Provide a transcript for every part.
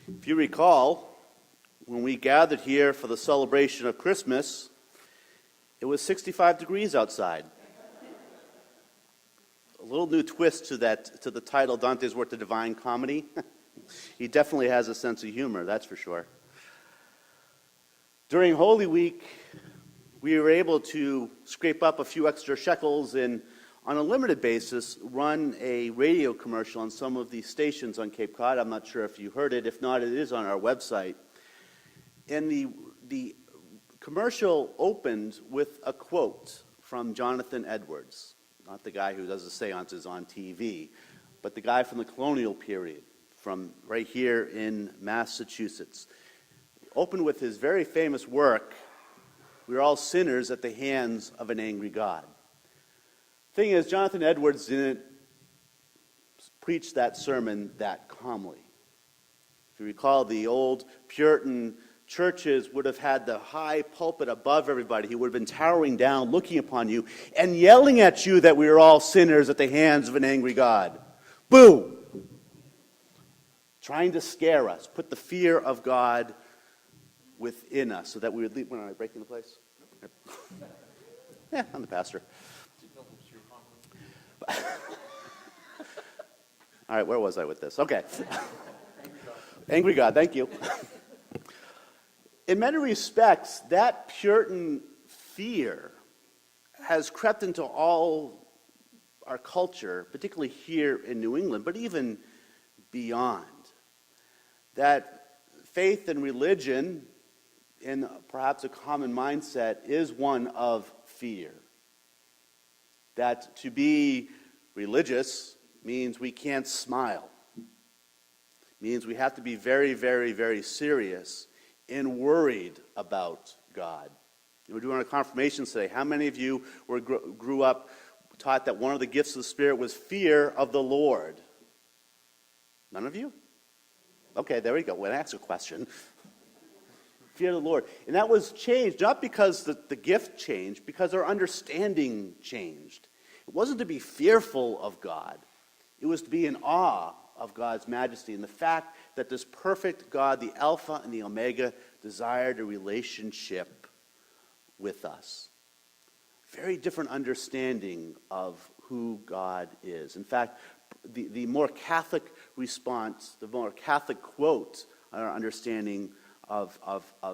If you recall, when we gathered here for the celebration of Christmas, it was 65 degrees outside. A little new twist to the title, Dante's Work, The Divine Comedy. He definitely has a sense of humor, that's for sure. During Holy Week, we were able to scrape up a few extra shekels and, on a limited basis, run a radio commercial on some of the stations on Cape Cod. I'm not sure if you heard it. If not, it is on our website. And the commercial opened with a quote from Jonathan Edwards, not the guy who does the seances on TV, but the guy from the colonial period, from right here in Massachusetts. Opened with his very famous work, "We are all sinners at the hands of an angry God." Thing is, Jonathan Edwards didn't preach that sermon that calmly. If you recall, the old Puritan churches would have had the high pulpit above everybody. He would have been towering down, looking upon you, and yelling at you that we are all sinners at the hands of an angry God. Boo! Trying to scare us, put the fear of God within us so that we would leave. When am I breaking the place? Yeah, I'm the pastor. All right, where was I with this? Okay. Angry God, thank you. In many respects, that Puritan fear has crept into all our culture, particularly here in New England, but even beyond. That faith and religion, in perhaps a common mindset, is one of fear. That to be religious means we can't smile. Means we have to be very, very, very serious and worried about God. We're doing our confirmations today. How many of you grew up taught that one of the gifts of the Spirit was fear of the Lord? None of you? Okay, there we go. When I ask a question. Fear of the Lord. And that was changed, not because the gift changed, because our understanding changed. It wasn't to be fearful of God. It was to be in awe of God's majesty and the fact that this perfect God, the Alpha and the Omega, desired a relationship with us. Very different understanding of who God is. In fact, the more Catholic response, the more Catholic quote on our understanding of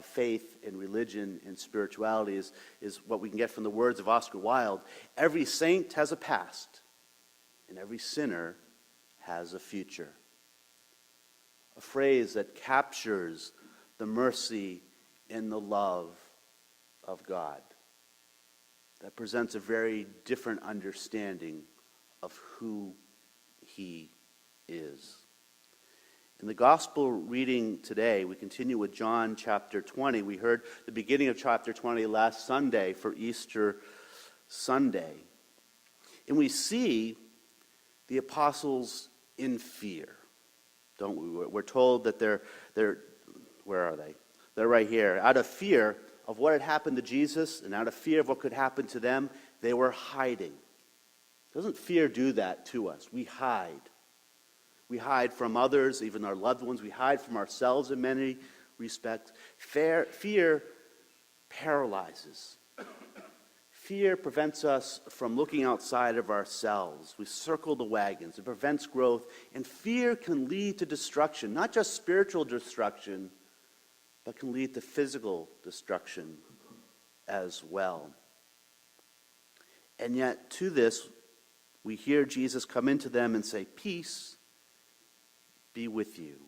faith and religion and spirituality is what we can get from the words of Oscar Wilde. Every saint has a past, and every sinner has a future. A phrase that captures the mercy and the love of God. That presents a very different understanding of who He is. In the gospel reading today, we continue with John chapter 20. We heard the beginning of chapter 20 last Sunday for Easter Sunday. And we see the apostles in fear, don't we? We're told that they're where are they? They're right here. Out of fear of what had happened to Jesus and out of fear of what could happen to them, they were hiding. Doesn't fear do that to us? We hide. We hide from others, even our loved ones. We hide from ourselves in many respects. Fear paralyzes. Fear prevents us from looking outside of ourselves. We circle the wagons. It prevents growth. And fear can lead to destruction, not just spiritual destruction, but can lead to physical destruction as well. And yet, to this, we hear Jesus come into them and say, "Peace be with you."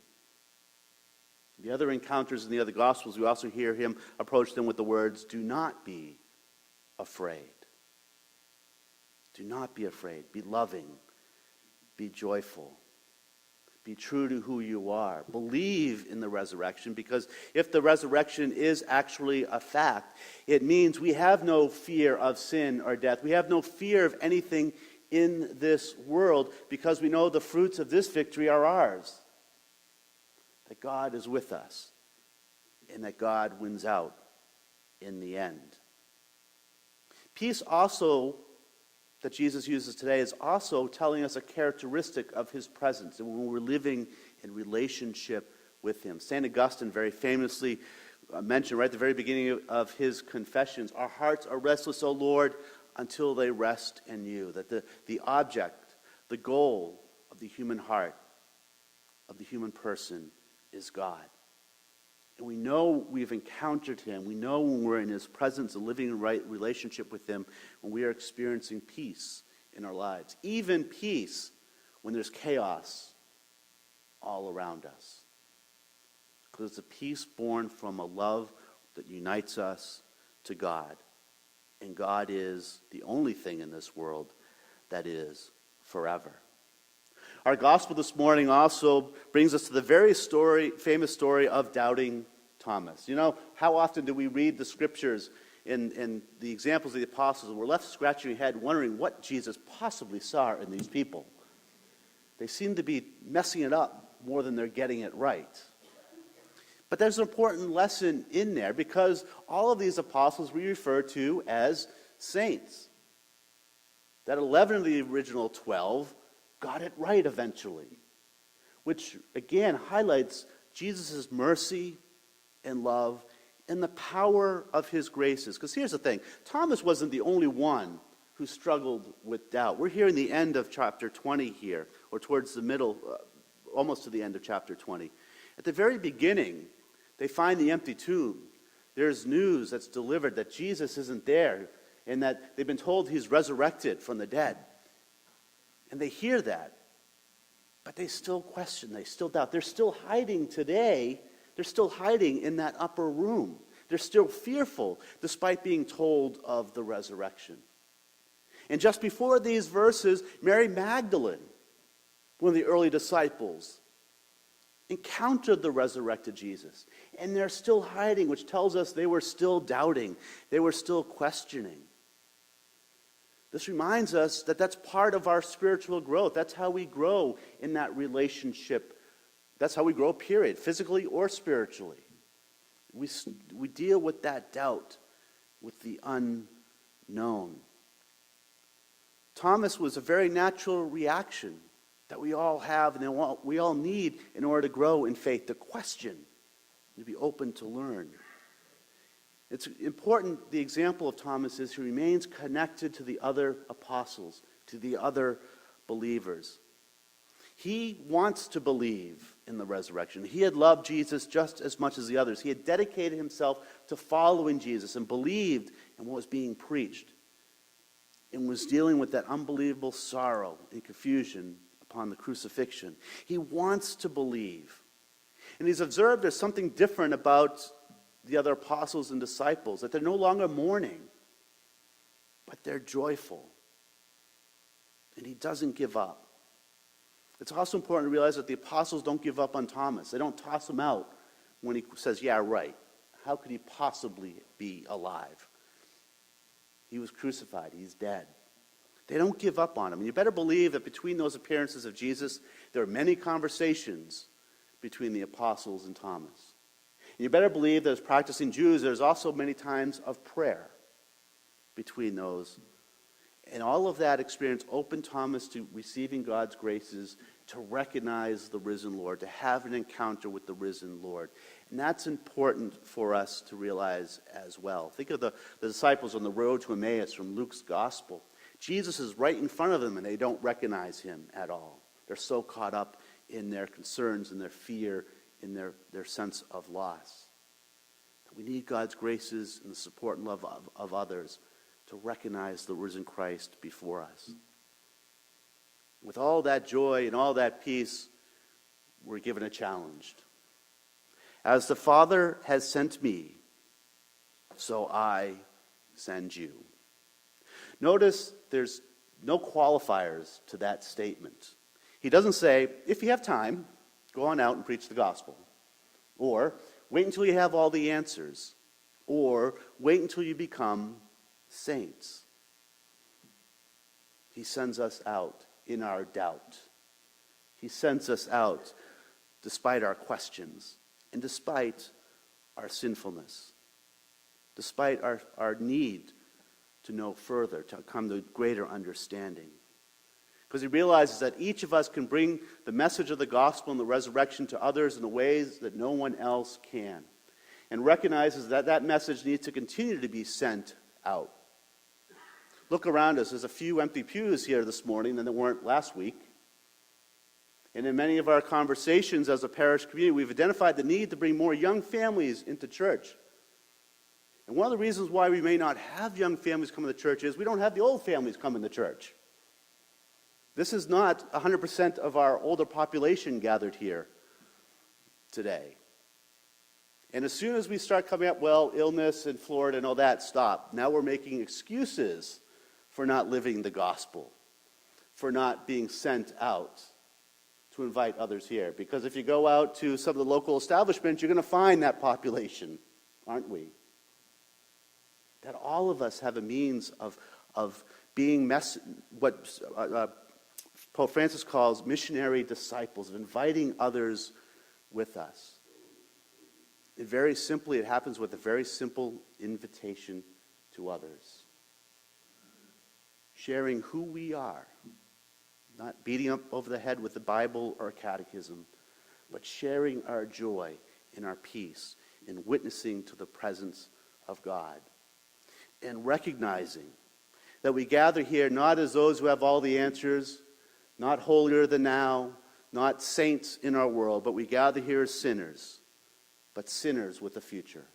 The other encounters in the other Gospels, we also hear him approach them with the words, "Do not be afraid. Do not be afraid. Be loving. Be joyful. Be true to who you are. Believe in the resurrection, because if the resurrection is actually a fact, it means we have no fear of sin or death. We have no fear of anything in this world, because we know the fruits of this victory are ours. That God is with us, and that God wins out in the end. Peace also that Jesus uses today is also telling us a characteristic of his presence, and when we're living in relationship with him. St. Augustine very famously mentioned right at the very beginning of his Confessions, our hearts are restless, O Lord, until they rest in you. That the object, the goal of the human heart, of the human person, is God. And we know we've encountered him. We know when we're in his presence, a living and right relationship with him, when we are experiencing peace in our lives. Even peace when there's chaos all around us. Because it's a peace born from a love that unites us to God. And God is the only thing in this world that is forever. Our gospel this morning also brings us to the very famous story of doubting Thomas. You know, how often do we read the scriptures and the examples of the apostles, and we're left scratching our head wondering what Jesus possibly saw in these people? They seem to be messing it up more than they're getting it right. But there's an important lesson in there, because all of these apostles we refer to as saints. That 11 of the original 12 got it right eventually, which again highlights Jesus' mercy and love and the power of his graces. Because here's the thing, Thomas wasn't the only one who struggled with doubt. We're here in the end of chapter 20 here, or towards the middle, almost to the end of chapter 20. At the very beginning, they find the empty tomb. There's news that's delivered that Jesus isn't there, and that they've been told he's resurrected from the dead. And they hear that, but they still question, they still doubt. They're still hiding today. They're still hiding in that upper room. They're still fearful, despite being told of the resurrection. And just before these verses, Mary Magdalene, one of the early disciples, encountered the resurrected Jesus. And they're still hiding, which tells us they were still doubting. They were still questioning. This reminds us that that's part of our spiritual growth. That's how we grow in that relationship. That's how we grow, period, physically or spiritually. We deal with that doubt, with the unknown. Thomas was a very natural reaction that we all have and we all need in order to grow in faith, to question, to be open to learn. It's important, the example of Thomas is he remains connected to the other apostles, to the other believers. He wants to believe in the resurrection. He had loved Jesus just as much as the others. He had dedicated himself to following Jesus and believed in what was being preached, and was dealing with that unbelievable sorrow and confusion upon the crucifixion. He wants to believe. And he's observed there's something different about the other apostles and disciples, that they're no longer mourning, but they're joyful. And he doesn't give up. It's also important to realize that the apostles don't give up on Thomas. They don't toss him out when he says, yeah, right. How could he possibly be alive? He was crucified. He's dead. They don't give up on him. And you better believe that between those appearances of Jesus, there are many conversations between the apostles and Thomas. And you better believe that as practicing Jews, there's also many times of prayer between those. And all of that experience opened Thomas to receiving God's graces, to recognize the risen Lord, to have an encounter with the risen Lord. And that's important for us to realize as well. Think of the disciples on the road to Emmaus from Luke's gospel. Jesus is right in front of them and they don't recognize him at all. They're so caught up in their concerns and their fear, in their sense of loss. We need God's graces and the support and love of others to recognize the risen Christ before us. With all that joy and all that peace, we're given a challenge. As the Father has sent me, so I send you. Notice there's no qualifiers to that statement. He doesn't say, if you have time, go on out and preach the gospel. Or, wait until you have all the answers. Or, wait until you become saints. He sends us out in our doubt. He sends us out despite our questions and despite our sinfulness, despite our need to know further, to come to greater understanding. Because he realizes that each of us can bring the message of the gospel and the resurrection to others in the ways that no one else can. And recognizes that that message needs to continue to be sent out. Look around us. There's a few empty pews here this morning than there weren't last week. And in many of our conversations as a parish community, we've identified the need to bring more young families into church. And one of the reasons why we may not have young families come to church is we don't have the old families coming to church. This is not 100% of our older population gathered here today. And as soon as we start coming up, well, illness in Florida and all that, stop. Now we're making excuses for not living the gospel, for not being sent out to invite others here. Because if you go out to some of the local establishments, you're going to find that population, aren't we? That all of us have a means of being what Pope Francis calls missionary disciples, of inviting others with us. And very simply, it happens with a very simple invitation to others. Sharing who we are, not beating up over the head with the Bible or a catechism, but sharing our joy and our peace in witnessing to the presence of God. And recognizing that we gather here not as those who have all the answers, not holier than thou, not saints in our world, but we gather here as sinners, but sinners with a future.